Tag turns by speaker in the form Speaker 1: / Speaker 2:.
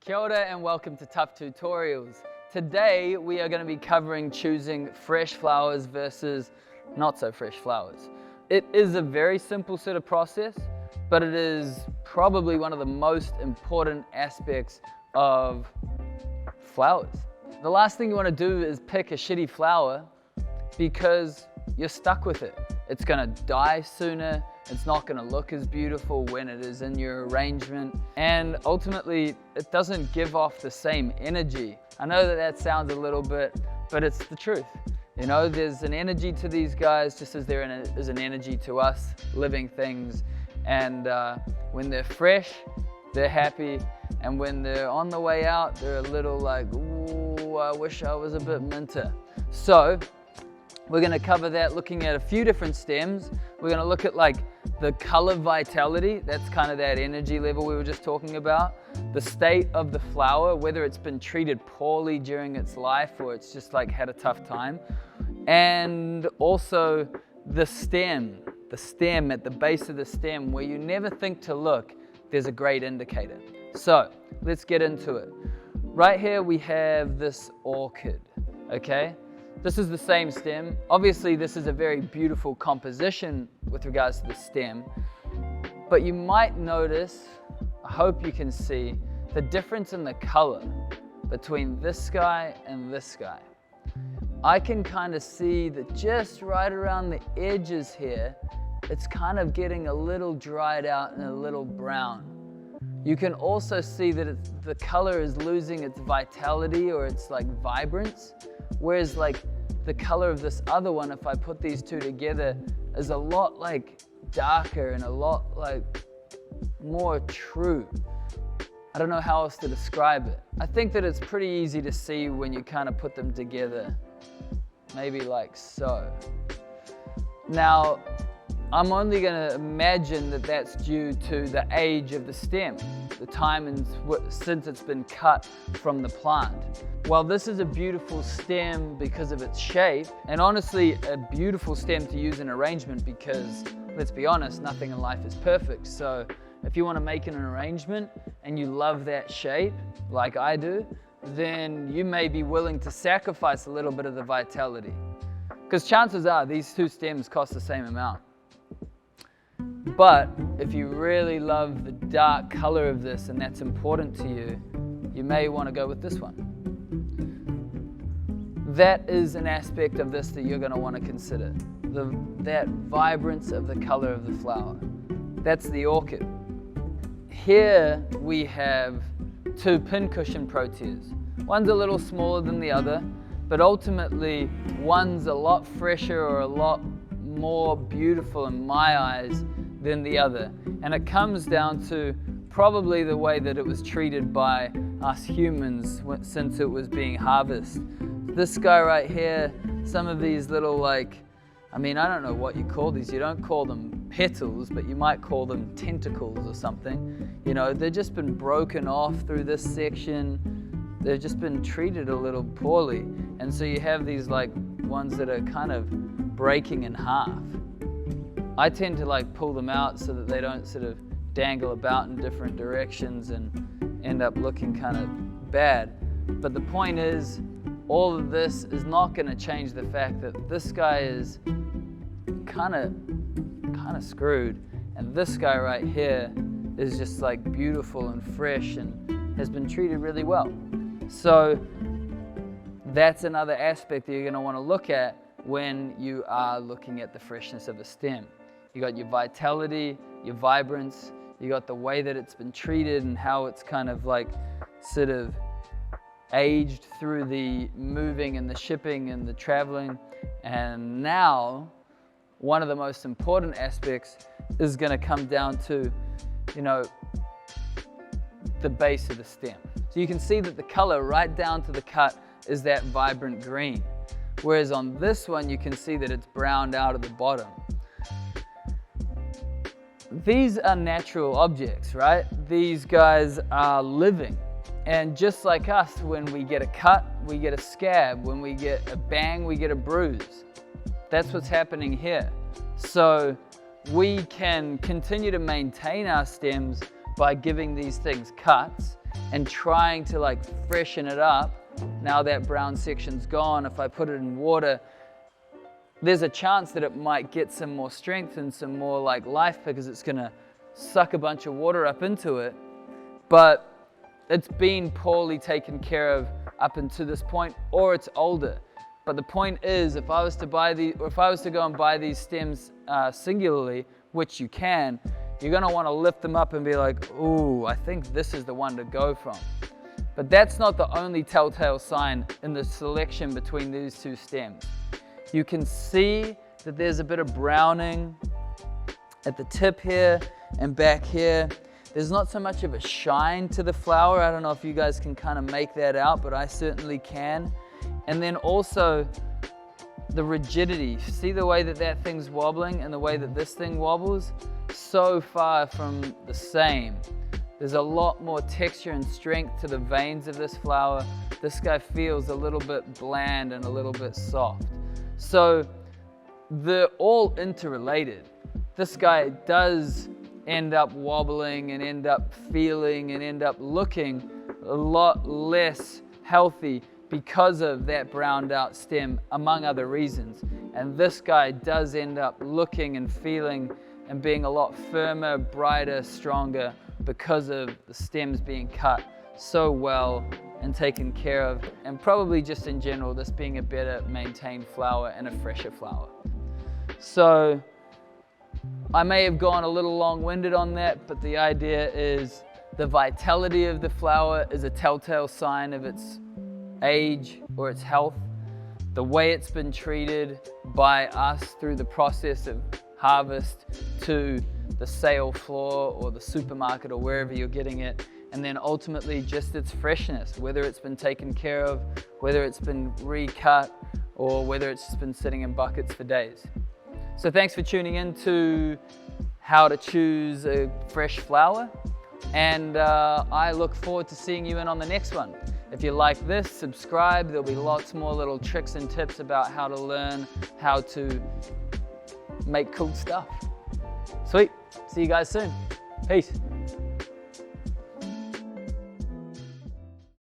Speaker 1: Kia ora and welcome to Tough Tutorials. Today we are going to be covering choosing fresh flowers versus not so fresh flowers. It is a very simple sort of process, but it is probably one of the most important aspects of flowers. The last thing you want to do is pick a shitty flower because you're stuck with it. It's going to die sooner. It's not going to look as beautiful when it is in your arrangement, and ultimately it doesn't give off the same energy. I know that sounds a little bit, but it's the truth. You know, there's an energy to these guys just as there is an energy to us living things, and when they're fresh, they're happy, and when they're on the way out, they're a little like, ooh, I wish I was a bit minter. So we're going to cover that looking at a few different stems. We're going to look at like the color vitality, that's kind of that energy level we were just talking about. The state of the flower, whether it's been treated poorly during its life or it's just like had a tough time. And also the stem at the base of the stem where you never think to look, there's a great indicator. So let's get into it. Right here we have this orchid, okay? This is the same stem. Obviously, this is a very beautiful composition with regards to the stem, but you might notice, I hope you can see, the difference in the color between this guy and this guy. I can kind of see that just right around the edges here, it's kind of getting a little dried out and a little brown. You can also see that the color is losing its vitality or its like vibrance. Whereas like the color of this other one, if I put these two together, is a lot like darker and a lot like more true. I don't know how else to describe it. I think that it's pretty easy to see when you kind of put them together. Maybe like so. Now, I'm only going to imagine that that's due to the age of the stem, the time since it's been cut from the plant. While this is a beautiful stem because of its shape, and honestly a beautiful stem to use in arrangement because, let's be honest, nothing in life is perfect. So if you want to make an arrangement and you love that shape, like I do, then you may be willing to sacrifice a little bit of the vitality. Because chances are these two stems cost the same amount. But if you really love the dark color of this and that's important to you, you may want to go with this one. That is an aspect of this that you're going to want to consider. That vibrance of the color of the flower. That's the orchid. Here we have two pincushion proteas. One's a little smaller than the other, but ultimately one's a lot fresher or a lot more beautiful in my eyes than the other. And it comes down to probably the way that it was treated by us humans since it was being harvested. This guy right here, some of these little like, I mean, I don't know what you call these. You don't call them petals, but you might call them tentacles or something. You know, they've just been broken off through this section. They've just been treated a little poorly. And so you have these like ones that are kind of breaking in half. I tend to like pull them out so that they don't sort of dangle about in different directions and end up looking kind of bad. But the point is, all of this is not going to change the fact that this guy is kind of screwed, and this guy right here is just like beautiful and fresh and has been treated really well. So that's another aspect that you're going to want to look at when you are looking at the freshness of a stem. You got your vitality, your vibrance, you got the way that it's been treated and how it's kind of like sort of aged through the moving and the shipping and the traveling. And now one of the most important aspects is going to come down to, you know, the base of the stem. So you can see that the color right down to the cut is that vibrant green. Whereas on this one, you can see that it's browned out at the bottom. These are natural objects, right? These guys are living. And just like us, when we get a cut, we get a scab. When we get a bang, we get a bruise. That's what's happening here. So we can continue to maintain our stems by giving these things cuts and trying to like freshen it up. Now that brown section's gone, if I put it in water, there's a chance that it might get some more strength and some more like life because it's gonna suck a bunch of water up into it. But it's been poorly taken care of up until this point, or it's older. But the point is, if I was to go and buy these stems singularly, which you can, you're gonna wanna lift them up and be like, ooh, I think this is the one to go from. But that's not the only telltale sign in the selection between these two stems. You can see that there's a bit of browning at the tip here and back here. There's not so much of a shine to the flower. I don't know if you guys can kind of make that out, but I certainly can. And then also the rigidity. See the way that that thing's wobbling and the way that this thing wobbles? So far from the same. There's a lot more texture and strength to the veins of this flower. This guy feels a little bit bland and a little bit soft. So they're all interrelated. This guy does end up wobbling and end up feeling and end up looking a lot less healthy because of that browned out stem, among other reasons. And this guy does end up looking and feeling and being a lot firmer, brighter, stronger because of the stems being cut so well and taken care of, and probably just in general this being a better maintained flower and a fresher flower. So I may have gone a little long-winded on that, but the idea is the vitality of the flower is a telltale sign of its age or its health. The way it's been treated by us through the process of harvest to the sale floor or the supermarket or wherever you're getting it, and then ultimately just its freshness, whether it's been taken care of, whether it's been recut, or whether it's just been sitting in buckets for days. So thanks for tuning in to how to choose a fresh flower, and I look forward to seeing you in on the next one. If you like this, subscribe. There'll be lots more little tricks and tips about how to learn how to make cool stuff. Sweet. See you guys soon. Peace.